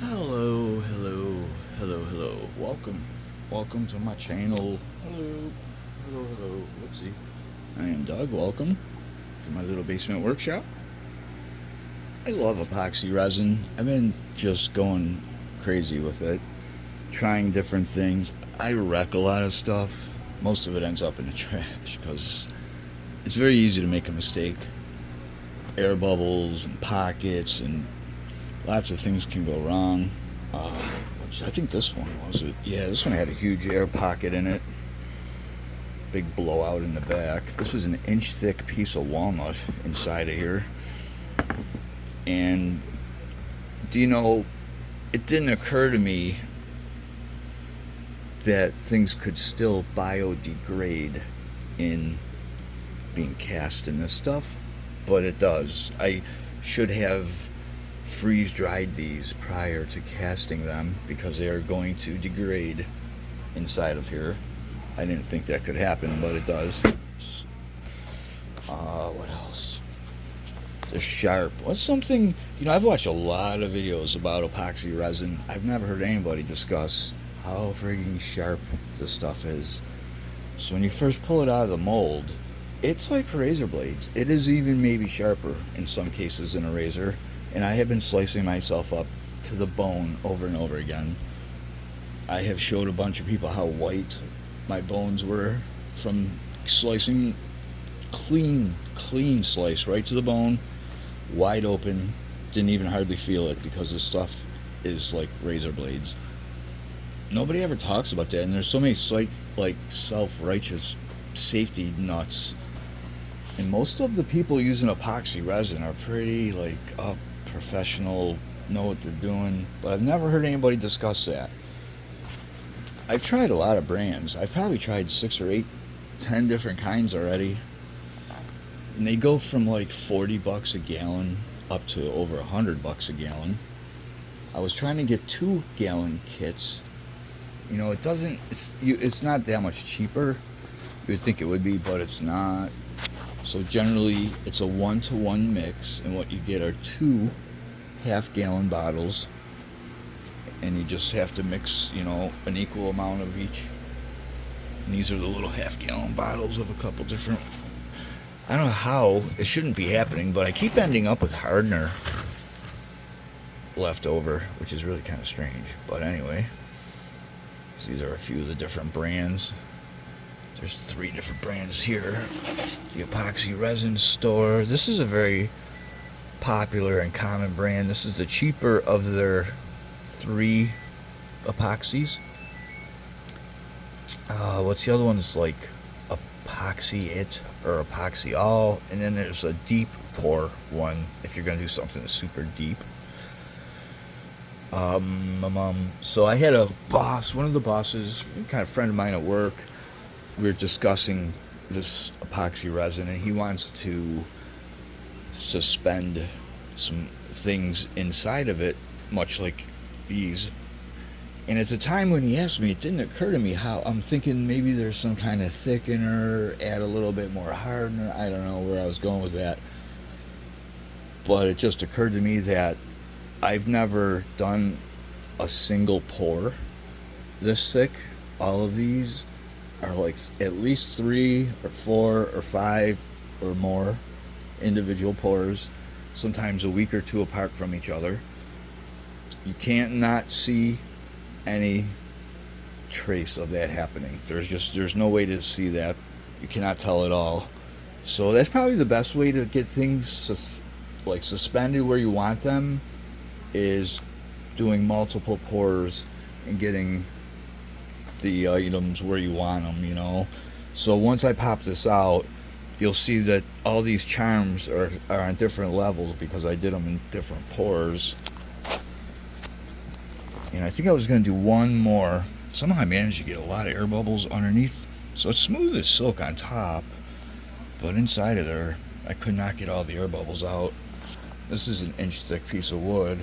Hello. Welcome to my channel. Hello. Whoopsie. I am Doug. Welcome to my little basement workshop. I love epoxy resin. I've been just going crazy with it, trying different things. I wreck a lot of stuff. Most of it ends up in the trash because it's very easy to make a mistake. Air bubbles and pockets and lots of things can go wrong. Which I think this one was it. Yeah, this one had a huge air pocket in it. Big blowout in the back. This is an inch thick piece of walnut inside of here. And it didn't occur to me that things could still biodegrade in being cast in this stuff, but it does. I should have freeze dried these prior to casting them because they are going to degrade inside of here. I didn't think that could happen, but it does. What else? They're sharp. What's something, I've watched a lot of videos about epoxy resin. I've never heard anybody discuss how frigging sharp this stuff is. So when you first pull it out of the mold, it's like razor blades. It is even maybe sharper in some cases than a razor. And I have been slicing myself up to the bone over and over again. I have showed a bunch of people how white my bones were from slicing. Clean slice right to the bone, wide open. Didn't even hardly feel it because this stuff is like razor blades. Nobody ever talks about that, and there's so many self-righteous safety nuts. And most of the people using epoxy resin are pretty up, professional, know what they're doing, but I've never heard anybody discuss that. I've tried a lot of brands. I've probably tried 6 or 8, 10 different kinds already, and they go from like $40 a gallon up to over $100 a gallon. I was trying to get 2-gallon kits. It's not that much cheaper. You would think it would be, but it's not. So generally it's a 1-to-1 mix, and what you get are 2 half-gallon bottles, and you just have to mix an equal amount of each. And these are the little half-gallon bottles of a couple different, I don't know how it shouldn't be happening, but I keep ending up with hardener left over, which is really kind of strange. But anyway, these are a few of the different brands. There's 3 different brands here. The Epoxy Resin Store. This is a very popular and common brand. This is the cheaper of their 3 epoxies. What's the other one? It's like Epoxy It or Epoxy All. And then there's a deep pour one if you're going to do something super deep. So I had a boss, one of the bosses, kind of friend of mine at work. We were discussing this epoxy resin, and he wants to suspend some things inside of it, much like these. And at the time when he asked me, it didn't occur to me how. I'm thinking maybe there's some kind of thickener, add a little bit more hardener. I don't know where I was going with that. But it just occurred to me that I've never done a single pour this thick. All of these are like at least 3 or 4 or 5 or more individual pours, sometimes a week or 2 apart from each other. You can't not see any trace of that happening. There's no way to see that. You cannot tell at all. So that's probably the best way to get things suspended where you want them, is doing multiple pours and getting the items where you want them, So once I pop this out, you'll see that all these charms are on different levels because I did them in different pours. And I think I was going to do one more. Somehow I managed to get a lot of air bubbles underneath. So it's smooth as silk on top, but inside of there, I could not get all the air bubbles out. This is an inch thick piece of wood.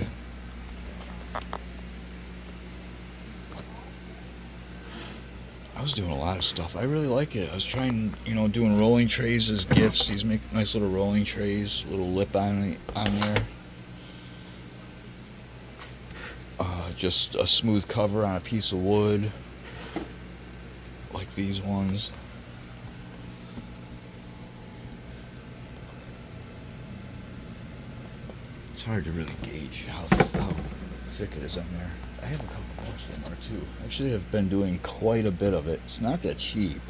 I was doing a lot of stuff. I really like it. I was trying, doing rolling trays as gifts. These make nice little rolling trays, little lip on there. just a smooth cover on a piece of wood, like these ones. It's hard to really gauge how thick it is on there. I have a couple more somewhere too. Actually, I've been doing quite a bit of it. It's not that cheap.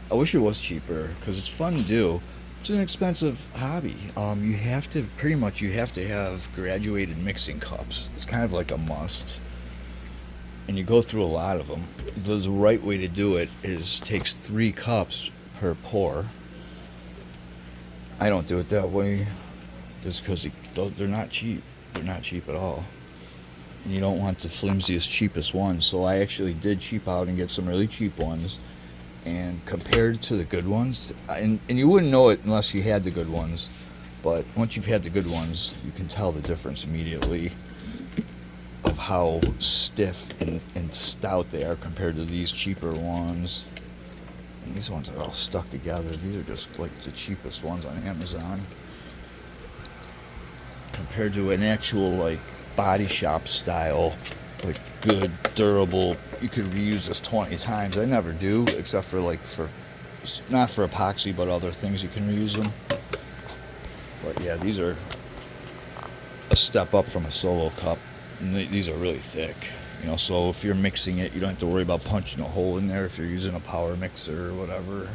I wish it was cheaper because it's fun to do. It's an expensive hobby. You have to have graduated mixing cups. It's kind of like a must, and you go through a lot of them. The right way to do it takes 3 cups per pour. I don't do it that way just because they're not cheap. They're not cheap at all. And you don't want the flimsiest, cheapest ones. So I actually did cheap out and get some really cheap ones. And compared to the good ones, and you wouldn't know it unless you had the good ones, but once you've had the good ones, you can tell the difference immediately of how stiff and stout they are compared to these cheaper ones. And these ones are all stuck together. These are just like the cheapest ones on Amazon compared to an actual like body shop style, like good, durable. You could reuse this 20 times. I never do, except for not for epoxy, but other things you can reuse them. But yeah, these are a step up from a solo cup. And these are really thick, so if you're mixing it, you don't have to worry about punching a hole in there if you're using a power mixer or whatever.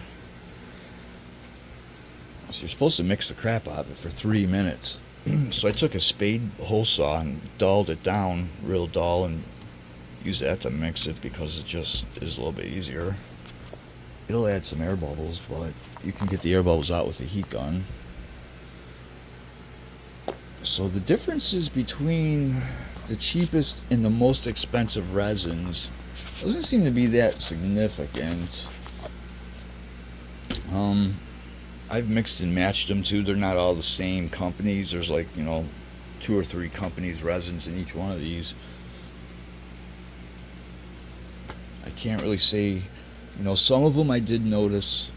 So you're supposed to mix the crap out of it for 3 minutes. So I took a spade hole saw and dulled it down real dull and use that to mix it because it just is a little bit easier. It'll add some air bubbles, but you can get the air bubbles out with a heat gun. So the differences between the cheapest and the most expensive resins doesn't seem to be that significant. I've mixed and matched them too. They're not all the same companies. There's 2 or 3 companies resins in each one of these. I can't really say, some of them I did notice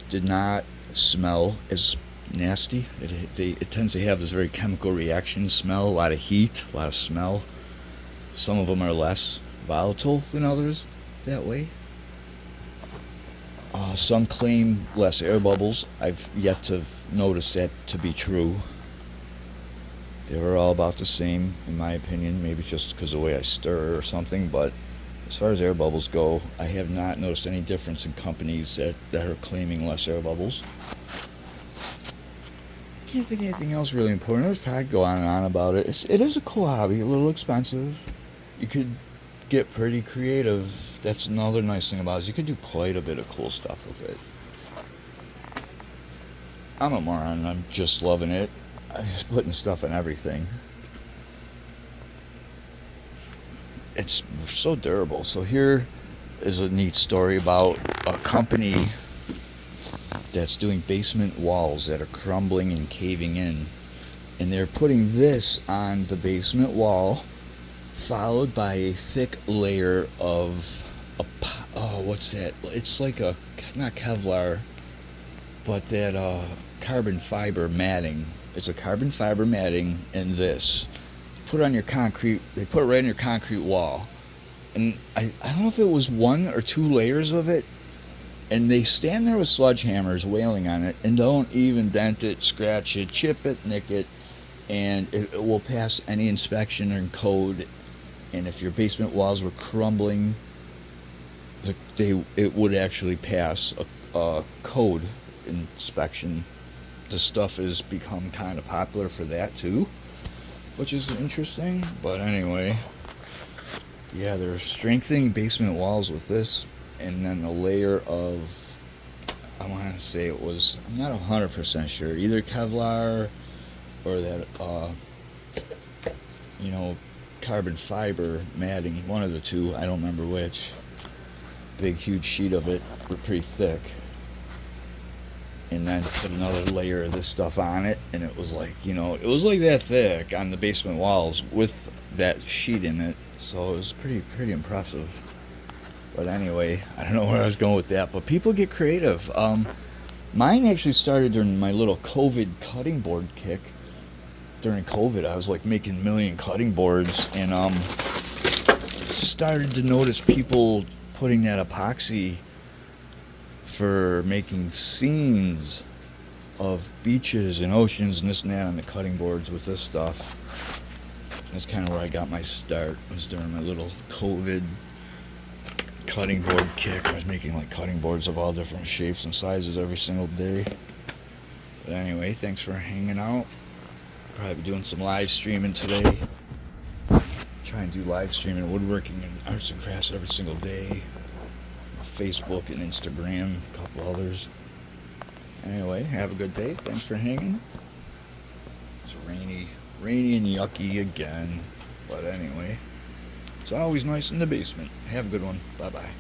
did not smell as nasty. It tends to have this very chemical reaction smell, a lot of heat, a lot of smell. Some of them are less volatile than others that way. Some claim less air bubbles. I've yet to notice that to be true. They were all about the same, in my opinion. Maybe it's just because of the way I stir or something, but as far as air bubbles go, I have not noticed any difference in companies that are claiming less air bubbles. I can't think of anything else really important. There's probably go on and on about it. It is a cool hobby, a little expensive. You could get pretty creative. That's another nice thing about it, is you could do quite a bit of cool stuff with it. I'm a moron. I'm just loving it. I'm just putting stuff in everything. It's so durable. So here is a neat story about a company that's doing basement walls that are crumbling and caving in. And they're putting this on the basement wall, followed by a thick layer of what's that? It's like not Kevlar, but that carbon fiber matting. It's a carbon fiber matting, and this put on your concrete. They put it right on your concrete wall, and I don't know if it was 1 or 2 layers of it, and they stand there with sledgehammers wailing on it and don't even dent it, scratch it, chip it, nick it, and it will pass any inspection and code. And if your basement walls were crumbling, it would actually pass a code inspection. The stuff has become kind of popular for that too, which is interesting. But anyway, yeah, they're strengthening basement walls with this, and then a layer of, I want to say it was, I'm not 100% sure, either Kevlar or that carbon fiber matting, one of the two, I don't remember which. Big huge sheet of it, pretty thick, and then put another layer of this stuff on it, and it was like that thick on the basement walls with that sheet in it. So it was pretty impressive. But anyway, I don't know where I was going with that, but people get creative. Mine actually started during my little COVID cutting board kick. during COVID, I was like making a million cutting boards, and started to notice people putting that epoxy for making scenes of beaches and oceans and this and that on the cutting boards with this stuff. That's kind of where I got my start, was during my little COVID cutting board kick. I was making like cutting boards of all different shapes and sizes every single day. But anyway, thanks for hanging out. Probably doing some live streaming today. Try and do live streaming, woodworking, and arts and crafts every single day. Facebook and Instagram, a couple others. Anyway, have a good day. Thanks for hanging. It's rainy and yucky again. But anyway, it's always nice in the basement. Have a good one. Bye-bye.